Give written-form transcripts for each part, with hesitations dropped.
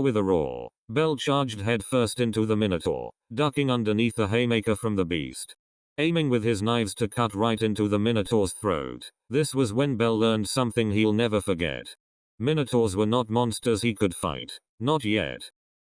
With a roar, Belle charged headfirst into the Minotaur, ducking underneath a haymaker from the beast, aiming with his knives to cut right into the Minotaur's throat. This was when Belle learned something he'll never forget. Minotaurs were not monsters he could fight. Not yet.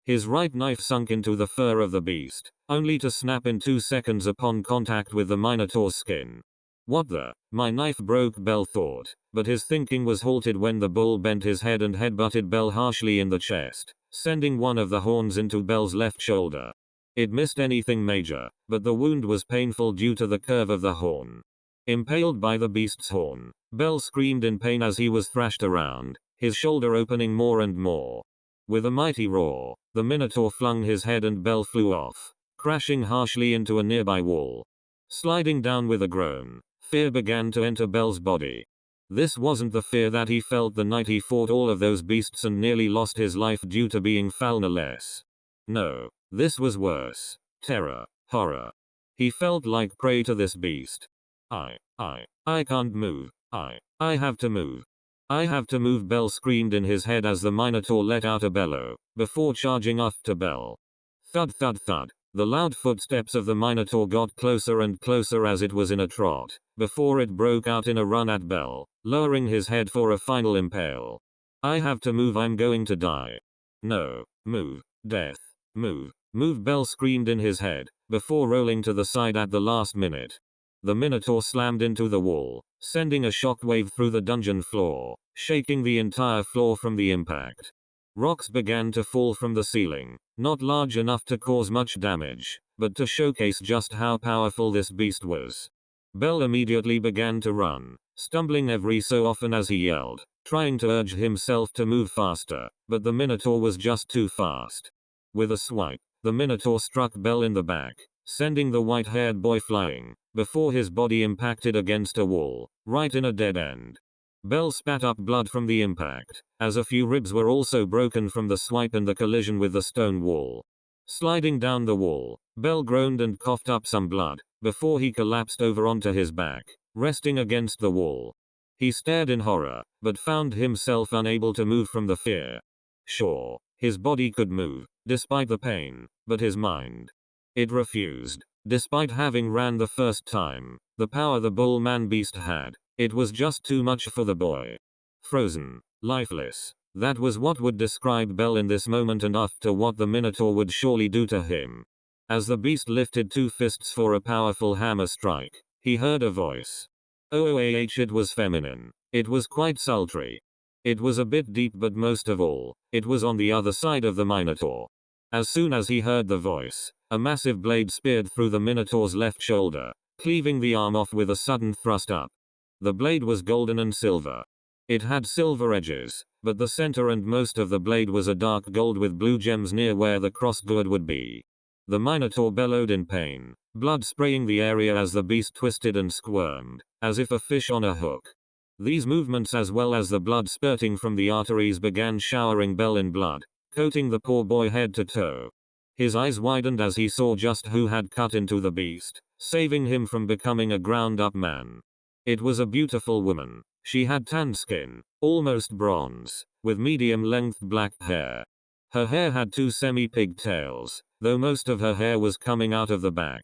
His right knife sunk into the fur of the beast, only to snap in 2 seconds upon contact with the Minotaur's skin. What the? My knife broke, Belle thought, but his thinking was halted when the bull bent his head and headbutted Belle harshly in the chest, sending one of the horns into Belle's left shoulder. It missed anything major, but the wound was painful due to the curve of the horn. Impaled by the beast's horn, Belle screamed in pain as he was thrashed around, his shoulder opening more and more. With a mighty roar, the Minotaur flung his head and Belle flew off, crashing harshly into a nearby wall. Sliding down with a groan, fear began to enter Belle's body. This wasn't the fear that he felt the night he fought all of those beasts and nearly lost his life due to being foul no less. No, this was worse. Terror, horror. He felt like prey to this beast. I can't move. I have to move. I have to move, Belle screamed in his head as the Minotaur let out a bellow, before charging after Belle. Thud thud thud. The loud footsteps of the Minotaur got closer and closer as it was in a trot, before it broke out in a run at Belle, lowering his head for a final impale. I have to move, I'm going to die. No, move, death, move, move, Belle screamed in his head, before rolling to the side at the last minute. The Minotaur slammed into the wall, sending a shockwave through the dungeon floor, shaking the entire floor from the impact. Rocks began to fall from the ceiling, not large enough to cause much damage, but to showcase just how powerful this beast was. Belle immediately began to run, stumbling every so often as he yelled, trying to urge himself to move faster, but the Minotaur was just too fast. With a swipe, the Minotaur struck Belle in the back, sending the white-haired boy flying, before his body impacted against a wall, right in a dead end. Belle spat up blood from the impact, as a few ribs were also broken from the swipe and the collision with the stone wall. Sliding down the wall, Belle groaned and coughed up some blood, before he collapsed over onto his back, resting against the wall. He stared in horror, but found himself unable to move from the fear. Sure, his body could move, despite the pain, but his mind. It refused. Despite having ran the first time, the power the bull man beast had, it was just too much for the boy. Frozen, lifeless. That was what would describe Belle in this moment, and after what the Minotaur would surely do to him. As the beast lifted 2 fists for a powerful hammer strike, he heard a voice. It was feminine. It was quite sultry. It was a bit deep, but most of all, it was on the other side of the Minotaur. As soon as he heard the voice, a massive blade speared through the Minotaur's left shoulder, cleaving the arm off with a sudden thrust up. The blade was golden and silver. It had silver edges, but the center and most of the blade was a dark gold with blue gems near where the crossguard would be. The Minotaur bellowed in pain, blood spraying the area as the beast twisted and squirmed, as if a fish on a hook. These movements, as well as the blood spurting from the arteries, began showering Belle in blood, coating the poor boy head to toe. His eyes widened as he saw just who had cut into the beast, saving him from becoming a ground-up man. It was a beautiful woman. She had tan skin, almost bronze, with medium-length black hair. Her hair had 2 semi-pigtails, though most of her hair was coming out of the back.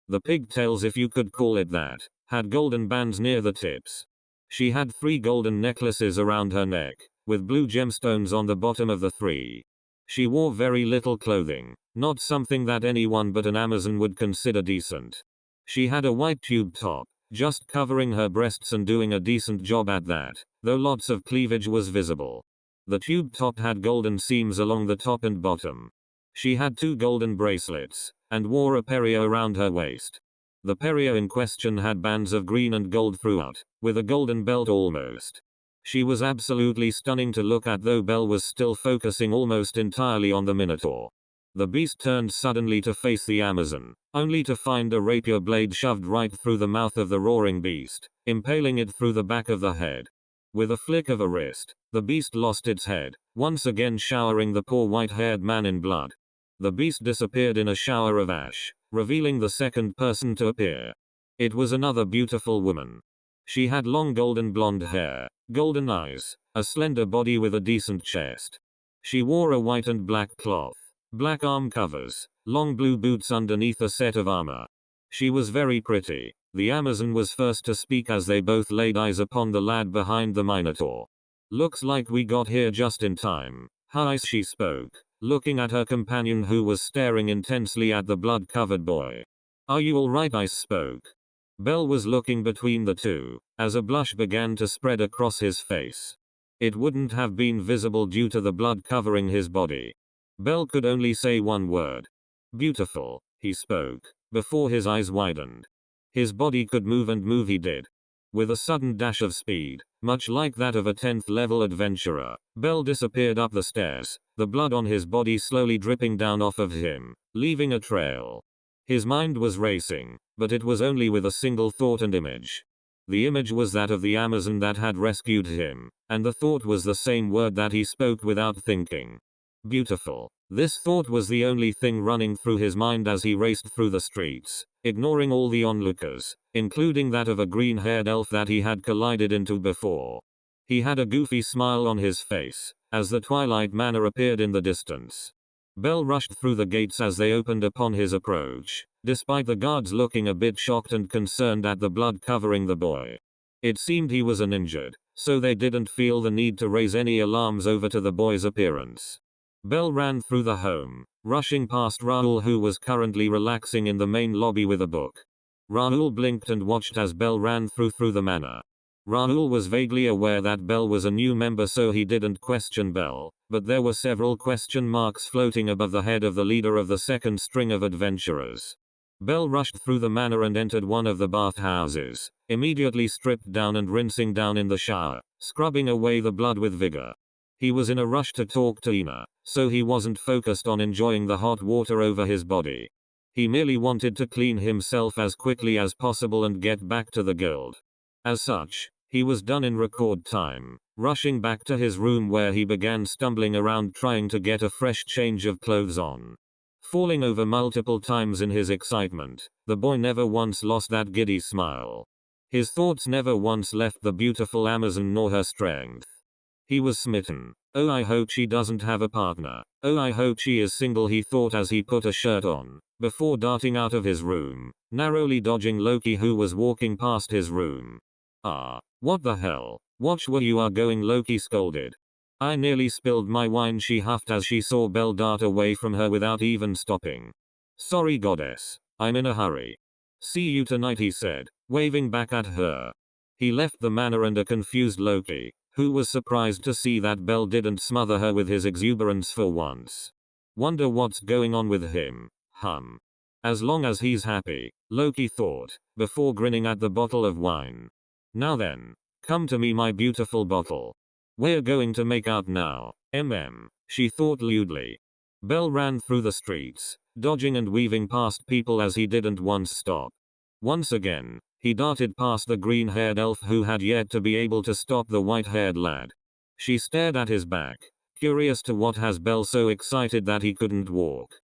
The pigtails, if you could call it that, had golden bands near the tips. She had 3 golden necklaces around her neck, with blue gemstones on the bottom of the 3. She wore very little clothing, not something that anyone but an Amazon would consider decent. She had a white tube top, just covering her breasts and doing a decent job at that, though lots of cleavage was visible. The tube top had golden seams along the top and bottom. She had 2 golden bracelets, and wore a period around her waist. The period in question had bands of green and gold throughout, with a golden belt almost. She was absolutely stunning to look at, though Belle was still focusing almost entirely on the Minotaur. The beast turned suddenly to face the Amazon, only to find a rapier blade shoved right through the mouth of the roaring beast, impaling it through the back of the head. With a flick of a wrist, the beast lost its head, once again showering the poor white-haired man in blood. The beast disappeared in a shower of ash, revealing the second person to appear. It was another beautiful woman. She had long golden blonde hair, golden eyes, a slender body with a decent chest. She wore a white and black cloth, black arm covers, long blue boots underneath a set of armor. She was very pretty. The Amazon was first to speak as they both laid eyes upon the lad behind the Minotaur. Looks like we got here just in time. Hi, she spoke, looking at her companion who was staring intensely at the blood-covered boy. Are you alright? I spoke. Bell was looking between the two, as a blush began to spread across his face. It wouldn't have been visible due to the blood covering his body. Bell could only say one word. Beautiful, he spoke, before his eyes widened. His body could move, and move he did. With a sudden dash of speed, much like that of a 10th level adventurer, Bell disappeared up the stairs, the blood on his body slowly dripping down off of him, leaving a trail. His mind was racing, but it was only with a single thought and image. The image was that of the Amazon that had rescued him, and the thought was the same word that he spoke without thinking. Beautiful. This thought was the only thing running through his mind as he raced through the streets, ignoring all the onlookers, including that of a green-haired elf that he had collided into before. He had a goofy smile on his face, as the Twilight Manor appeared in the distance. Bell rushed through the gates as they opened upon his approach, despite the guards looking a bit shocked and concerned at the blood covering the boy. It seemed he was uninjured, so they didn't feel the need to raise any alarms over to the boy's appearance. Bell ran through the home, rushing past Raoul, who was currently relaxing in the main lobby with a book. Raoul blinked and watched as Bell ran through the manor. Raoul was vaguely aware that Bell was a new member, so he didn't question Bell, but there were several question marks floating above the head of the leader of the second string of adventurers. Bell rushed through the manor and entered one of the bathhouses, immediately stripped down and rinsing down in the shower, scrubbing away the blood with vigor. He was in a rush to talk to Ina, so he wasn't focused on enjoying the hot water over his body. He merely wanted to clean himself as quickly as possible and get back to the guild. As such, he was done in record time, rushing back to his room where he began stumbling around trying to get a fresh change of clothes on. Falling over multiple times in his excitement, the boy never once lost that giddy smile. His thoughts never once left the beautiful Amazon nor her strength. He was smitten. Oh, I hope she doesn't have a partner. Oh, I hope she is single, he thought as he put a shirt on, before darting out of his room, narrowly dodging Loki, who was walking past his room. Ah, what the hell? Watch where you are going, Loki scolded. I nearly spilled my wine, she huffed as she saw Bell dart away from her without even stopping. Sorry, goddess. I'm in a hurry. See you tonight, he said, waving back at her. He left the manor, and a confused Loki, who was surprised to see that Bell didn't smother her with his exuberance for once. Wonder what's going on with him. As long as he's happy, Loki thought, before grinning at the bottle of wine. Now then, come to me, my beautiful bottle. We're going to make out now, she thought lewdly. Bell ran through the streets, dodging and weaving past people as he didn't once stop. Once again, he darted past the green-haired elf who had yet to be able to stop the white-haired lad. She stared at his back, curious to what has Bell so excited that he couldn't walk.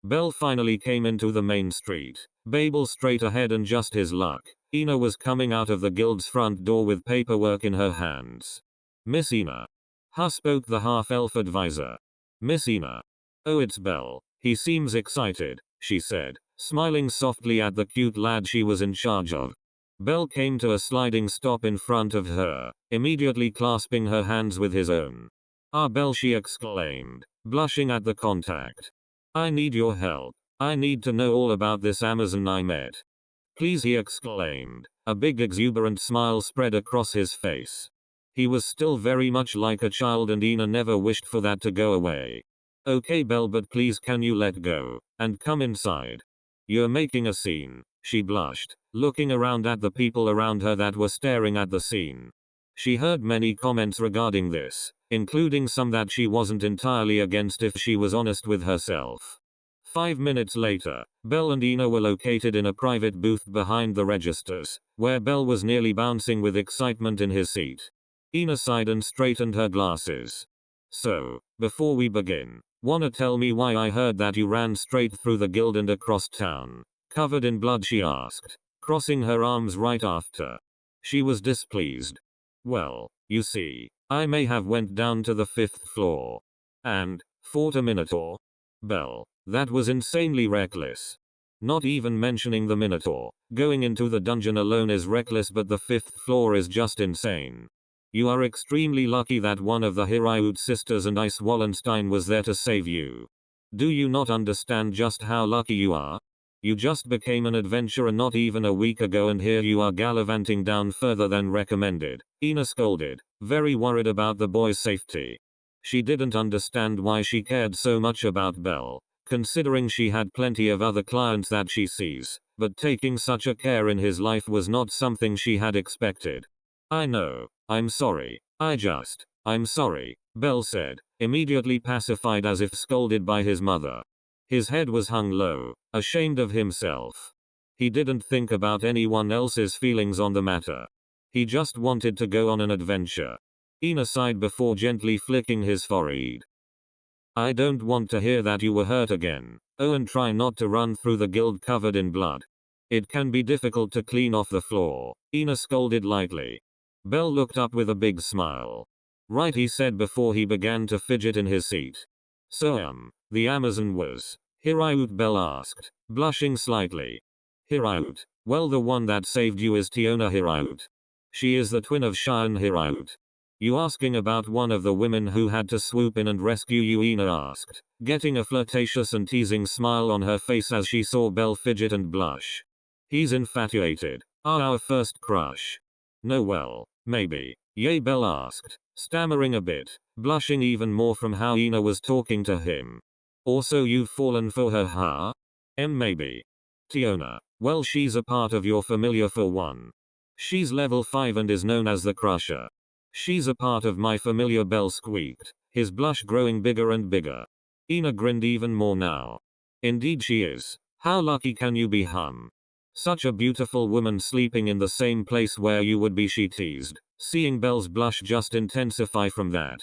Bell finally came into the main street, Babel straight ahead, and just his luck, Ina was coming out of the guild's front door with paperwork in her hands. Miss Ina. Spoke the half-elf advisor. Miss Ina. Oh, it's Bell. He seems excited, she said, smiling softly at the cute lad she was in charge of. Bell came to a sliding stop in front of her, immediately clasping her hands with his own. Ah, Bell, she exclaimed, blushing at the contact. I need your help. I need to know all about this Amazon I met. Please, he exclaimed, a big exuberant smile spread across his face. He was still very much like a child, and Ina never wished for that to go away. Okay, Bell, but please can you let go, and come inside? You're making a scene, she blushed, looking around at the people around her that were staring at the scene. She heard many comments regarding this, including some that she wasn't entirely against if she was honest with herself. 5 minutes later, Bell and Ina were located in a private booth behind the registers, where Bell was nearly bouncing with excitement in his seat. Ina sighed and straightened her glasses. So, before we begin, wanna tell me why I heard that you ran straight through the guild and across town, covered in blood, she asked, crossing her arms right after. She was displeased. Well, you see, I may have went down to the 5th floor. And fought a minotaur? Belle, that was insanely reckless. Not even mentioning the minotaur. Going into the dungeon alone is reckless, but the 5th floor is just insane. You are extremely lucky that one of the Hiraut sisters and Ice Wallenstein was there to save you. Do you not understand just how lucky you are? You just became an adventurer not even a week ago and here you are gallivanting down further than recommended. Ina scolded, very worried about the boy's safety. She didn't understand why she cared so much about Belle, considering she had plenty of other clients that she sees, but taking such a care in his life was not something she had expected. I know, I'm sorry, I'm sorry, Belle said, immediately pacified as if scolded by his mother. His head was hung low, ashamed of himself. He didn't think about anyone else's feelings on the matter. He just wanted to go on an adventure. Ina sighed before gently flicking his forehead. I don't want to hear that you were hurt again. Oh, and try not to run through the guild covered in blood. It can be difficult to clean off the floor, Ina scolded lightly. Belle looked up with a big smile. Right, he said before he began to fidget in his seat. So the Amazon was? Hiraut, Belle asked, blushing slightly. Hiraut, well, the one that saved you is Tiona Hiraut. She is the twin of Cheyenne Hiraut. You asking about one of the women who had to swoop in and rescue you? Ina asked, getting a flirtatious and teasing smile on her face as she saw Belle fidget and blush. He's infatuated. Our first crush. No, well, maybe. Yay, Belle asked, stammering a bit, blushing even more from how Ina was talking to him. Also, you've fallen for her, huh? Maybe. Tiona, well, she's a part of your familiar for one. She's level 5 and is known as the Crusher. She's a part of my familiar, Belle squeaked, his blush growing bigger and bigger. Ina grinned even more now. Indeed she is. How lucky can you be, hum? Such a beautiful woman sleeping in the same place where you would be, she teased, seeing Belle's blush just intensify from that.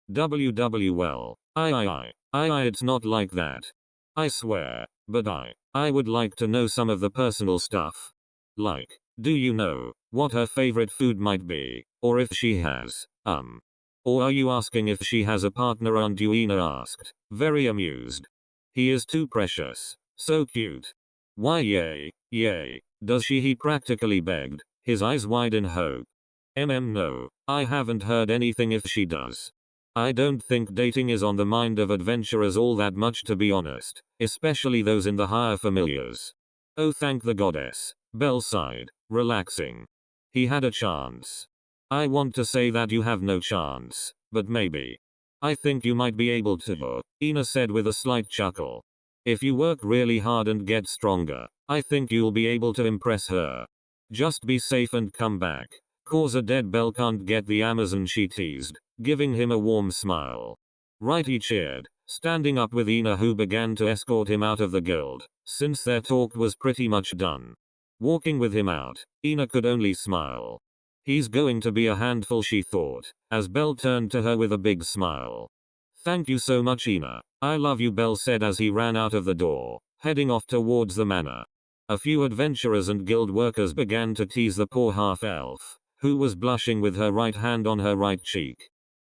Well, it's not like that. I swear, but I would like to know some of the personal stuff. Like, do you know what her favorite food might be, or if she has, or are you asking if she has a partner? Aunt Ina asked, very amused. He is too precious, so cute. Why, yay, does she? He practically begged, his eyes wide in hope. No, I haven't heard anything if she does. I don't think dating is on the mind of adventurers all that much, to be honest, especially those in the higher familiars. Oh, thank the goddess, Belle sighed, relaxing. He had a chance. I want to say that you have no chance, but maybe. I think you might be able to, Ina said with a slight chuckle. If you work really hard and get stronger, I think you'll be able to impress her. Just be safe and come back. Cause a dead Belle can't get the Amazon, she teased, giving him a warm smile. Right, he cheered, standing up with Ina, who began to escort him out of the guild, since their talk was pretty much done. Walking with him out, Ina could only smile. He's going to be a handful, she thought, as Belle turned to her with a big smile. Thank you so much, Ina. I love you, Belle said as he ran out of the door, heading off towards the manor. A few adventurers and guild workers began to tease the poor half-elf, who was blushing with her right hand on her right cheek.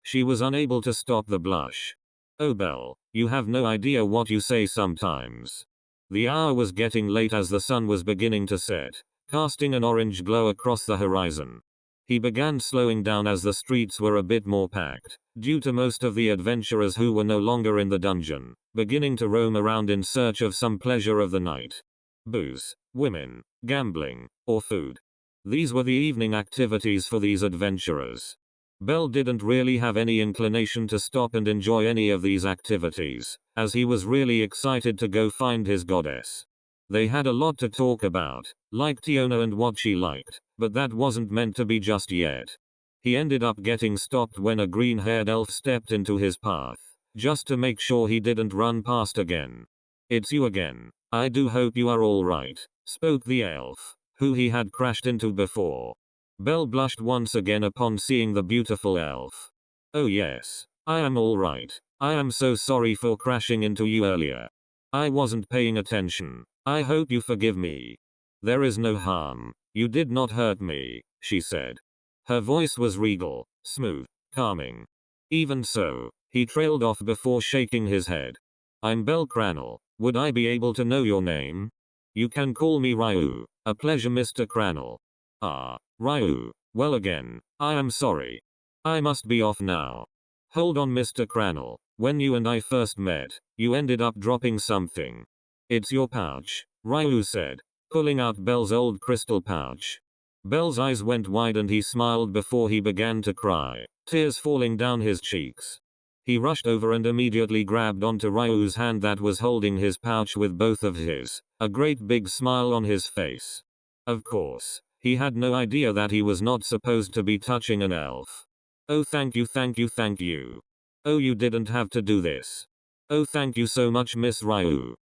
She was unable to stop the blush. Oh, Belle, you have no idea what you say sometimes. The hour was getting late as the sun was beginning to set, casting an orange glow across the horizon. He began slowing down as the streets were a bit more packed, due to most of the adventurers who were no longer in the dungeon, beginning to roam around in search of some pleasure of the night. Booze, women, gambling, or food. These were the evening activities for these adventurers. Belle didn't really have any inclination to stop and enjoy any of these activities, as he was really excited to go find his goddess. They had a lot to talk about, like Tiona and what she liked, but that wasn't meant to be just yet. He ended up getting stopped when a green-haired elf stepped into his path, just to make sure he didn't run past again. It's you again. I do hope you are alright, spoke the elf, who he had crashed into before. Belle blushed once again upon seeing the beautiful elf. Oh yes, I am alright. I am so sorry for crashing into you earlier. I wasn't paying attention. I hope you forgive me. There is no harm. You did not hurt me, she said. Her voice was regal, smooth, calming. Even so, He trailed off before shaking his head. I'm Bell Cranel. Would I be able to know your name? You can call me Ryu. A pleasure, Mr. Cranel. Ah, Ryu. Well again, I am sorry. I must be off now. Hold on, Mr. Cranel. When you and I first met, you ended up dropping something. It's your pouch, Ryu said, pulling out Bell's old crystal pouch. Bell's eyes went wide and he smiled before he began to cry, tears falling down his cheeks. He rushed over and immediately grabbed onto Ryu's hand that was holding his pouch with both of his, a great big smile on his face. Of course, he had no idea that he was not supposed to be touching an elf. Oh, thank you, thank you, thank you. Oh, you didn't have to do this. Oh, thank you so much, Miss Ryu.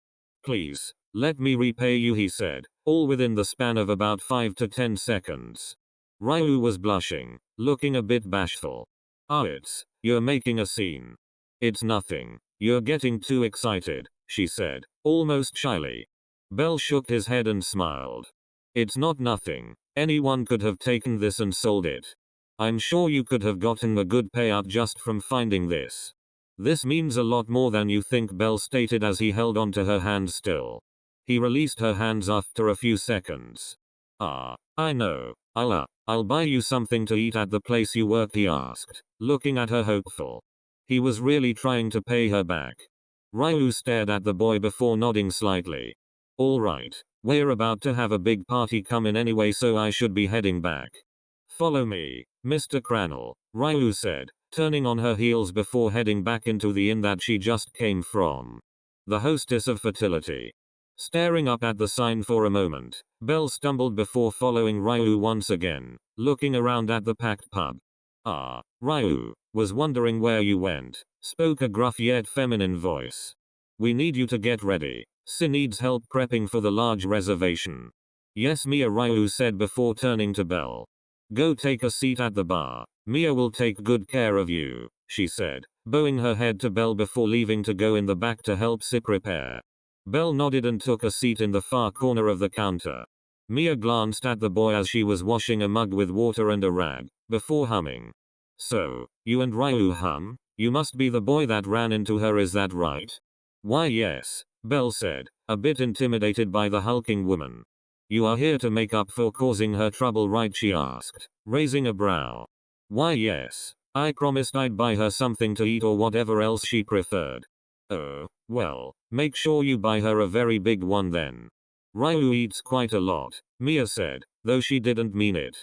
Please, let me repay you, he said, all within the span of about 5 to 10 seconds. Ryu was blushing, looking a bit bashful. Ah, you're making a scene. It's nothing. You're getting too excited, she said, almost shyly. Bell shook his head and smiled. It's not nothing. Anyone could have taken this and sold it. I'm sure you could have gotten a good payout just from finding this. This means a lot more than you think, Bell stated as he held onto her hand still. He released her hands after a few seconds. Ah, I know. I'll buy you something to eat at the place you work, he asked, looking at her hopeful. He was really trying to pay her back. Ryu stared at the boy before nodding slightly. Alright, we're about to have a big party come in anyway, so I should be heading back. Follow me, Mr. Cranel, Ryu said, turning on her heels before heading back into the inn that she just came from. The hostess of fertility. Staring up at the sign for a moment, Bell stumbled before following Ryu once again, looking around at the packed pub. Ah, Ryu, was wondering where you went, spoke a gruff yet feminine voice. We need you to get ready. Sin needs help prepping for the large reservation. Yes, Mia, Ryu said before turning to Bell. Go take a seat at the bar. Mia will take good care of you, she said, bowing her head to Bell before leaving to go in the back to help Si prepare. Bell nodded and took a seat in the far corner of the counter. Mia glanced at the boy as she was washing a mug with water and a rag, before humming. So, you and Ryu hum? You must be the boy that ran into her, is that right? Why yes, Bell said, a bit intimidated by the hulking woman. You are here to make up for causing her trouble, right, she asked, raising a brow. Why yes, I promised I'd buy her something to eat or whatever else she preferred. Oh, well, make sure you buy her a very big one then. Ryu eats quite a lot, Mia said, though she didn't mean it.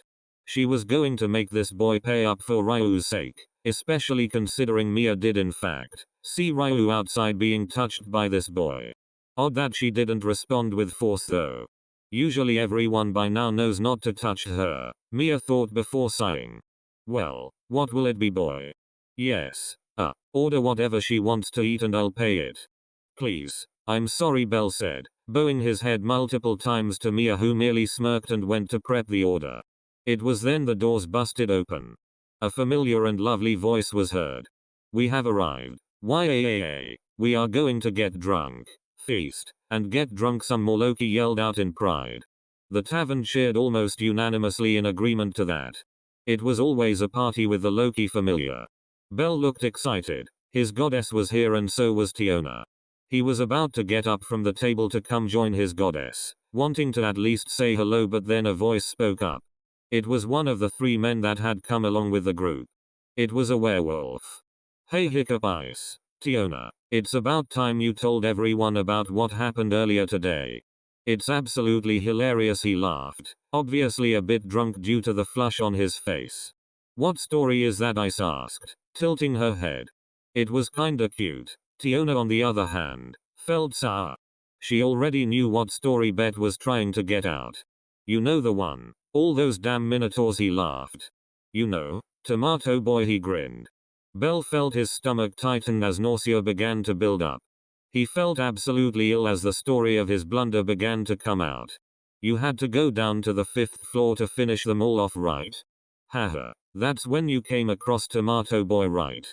She was going to make this boy pay up for Ryu's sake, especially considering Mia did in fact see Ryu outside being touched by this boy. Odd that she didn't respond with force though. Usually everyone by now knows not to touch her, Mia thought before sighing. Well, what will it be, boy? Yes. Order whatever she wants to eat and I'll pay it. Please. I'm sorry, Bell said, bowing his head multiple times to Mia, who merely smirked and went to prep the order. It was then the doors busted open. A familiar and lovely voice was heard. We have arrived. YAAA. We are going to get drunk, feast, and get drunk some more, Loki yelled out in pride. The tavern cheered almost unanimously in agreement to that. It was always a party with the Loki familiar. Bell looked excited. His goddess was here and so was Tiona. He was about to get up from the table to come join his goddess, wanting to at least say hello, but then a voice spoke up. It was one of the 3 men that had come along with the group. It was a werewolf. Hey, hiccup ice. Tiona, it's about time you told everyone about what happened earlier today. It's absolutely hilarious, he laughed, obviously a bit drunk due to the flush on his face. What story is that, Ice asked, tilting her head. It was kinda cute. Tiona, on the other hand, felt sour. She already knew what story Bet was trying to get out. You know the one. All those damn minotaurs, he laughed. You know, Tomato Boy, he grinned. Bell felt his stomach tighten as nausea began to build up. He felt absolutely ill as the story of his blunder began to come out. You had to go down to the 5th floor to finish them all off, right? Haha, that's when you came across Tomato Boy, right?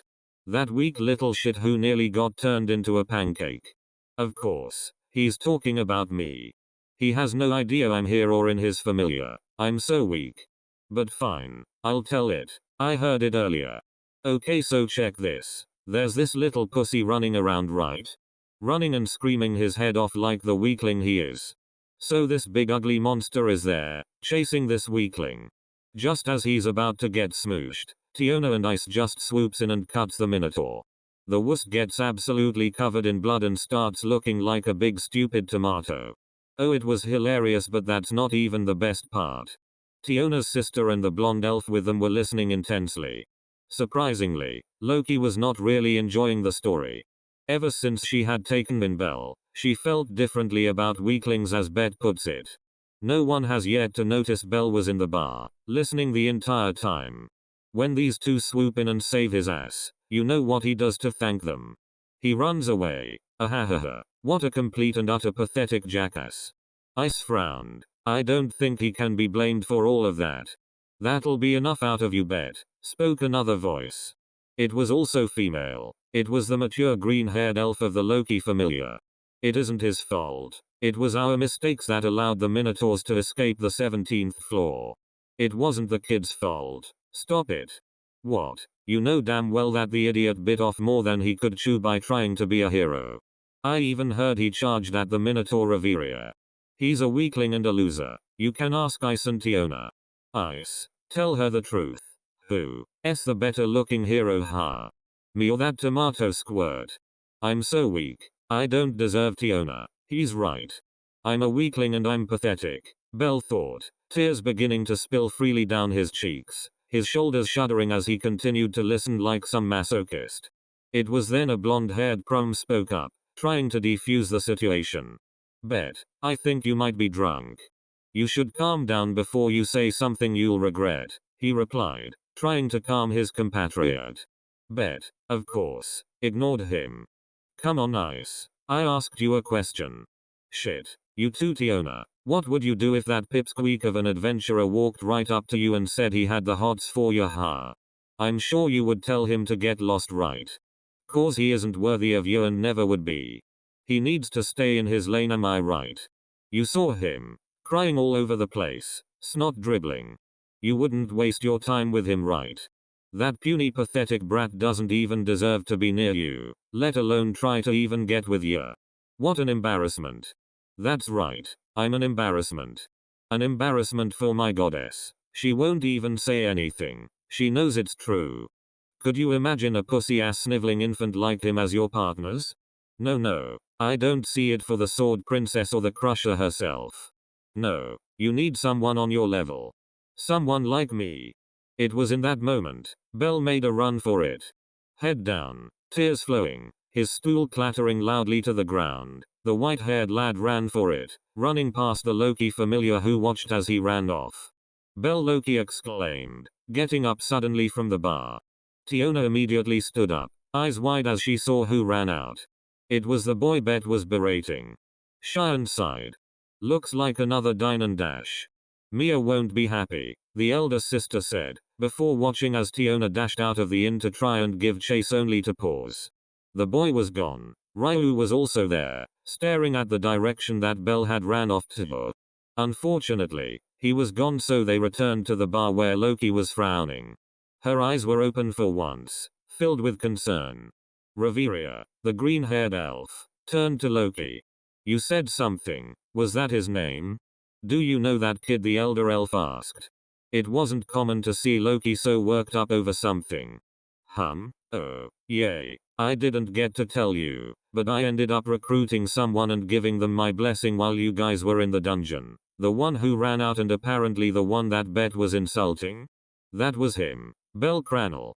That weak little shit who nearly got turned into a pancake. Of course, he's talking about me. He has no idea I'm here or in his familiar. I'm so weak. But fine, I'll tell it. I heard it earlier. Okay, so check this. There's this little pussy running around, right? Running and screaming his head off like the weakling he is. So this big ugly monster is there, chasing this weakling. Just as he's about to get smooshed, Tiona and Ice just swoops in and cuts the Minotaur. The wuss gets absolutely covered in blood and starts looking like a big stupid tomato. Oh, it was hilarious, but that's not even the best part. Tiona's sister and the blonde elf with them were listening intensely. Surprisingly, Loki was not really enjoying the story. Ever since she had taken in Belle, she felt differently about weaklings, as Bet puts it. No one has yet to notice Belle was in the bar, listening the entire time. When these two swoop in and save his ass, you know what he does to thank them. He runs away. Ahahaha. What a complete and utter pathetic jackass. Ice frowned. I don't think he can be blamed for all of that. That'll be enough out of you, Bet, spoke another voice. It was also female. It was the mature green-haired elf of the Loki familiar. It isn't his fault. It was our mistakes that allowed the Minotaurs to escape the 17th floor. It wasn't the kid's fault. Stop it. What? You know damn well that the idiot bit off more than he could chew by trying to be a hero. I even heard he charged at the Minotaur Reveria. He's a weakling and a loser. You can ask Ice and Tiona. Ice. Tell her the truth. Who's the better looking hero, huh? Me or that tomato squirt? I'm so weak. I don't deserve Tiona. He's right. I'm a weakling and I'm pathetic, Belle thought, tears beginning to spill freely down his cheeks, his shoulders shuddering as he continued to listen like some masochist. It was then a blonde-haired prom spoke up, trying to defuse the situation. Bet, I think you might be drunk. You should calm down before you say something you'll regret, he replied, trying to calm his compatriot. Bet, of course, ignored him. Come on, Ice. I asked you a question. Shit. You too, Tiona. What would you do if that pipsqueak of an adventurer walked right up to you and said he had the hots for you, huh? I'm sure you would tell him to get lost, right? Cause he isn't worthy of you and never would be. He needs to stay in his lane, am I right? You saw him. Crying all over the place. Snot dribbling. You wouldn't waste your time with him, right? That puny pathetic brat doesn't even deserve to be near you, let alone try to even get with you. What an embarrassment. That's right, I'm an embarrassment. An embarrassment for my goddess. She won't even say anything. She knows it's true. Could you imagine a pussy-ass sniveling infant like him as your partners? No, I don't see it for the Sword Princess or the Crusher herself. No, you need someone on your level. Someone like me. It was in that moment, Belle made a run for it. Head down, tears flowing, his stool clattering loudly to the ground, the white-haired lad ran for it, running past the Loki familiar who watched as he ran off. Belle, Loki exclaimed, getting up suddenly from the bar. Tiona immediately stood up, eyes wide as she saw who ran out. It was the boy Bet was berating. Cheyenne sighed. Looks like another dine and dash. Mia won't be happy, the elder sister said, before watching as Tiona dashed out of the inn to try and give chase only to pause. The boy was gone. Ryu was also there, staring at the direction that Belle had ran off to. Unfortunately, he was gone, so they returned to the bar where Loki was frowning. Her eyes were open for once, filled with concern. Reveria, the green-haired elf, turned to Loki. You said something, was that his name? Do you know that kid, the elder elf asked. It wasn't common to see Loki so worked up over something. Oh, yay. I didn't get to tell you, but I ended up recruiting someone and giving them my blessing while you guys were in the dungeon. The one who ran out and apparently the one that Bet was insulting? That was him. Belle Cranel.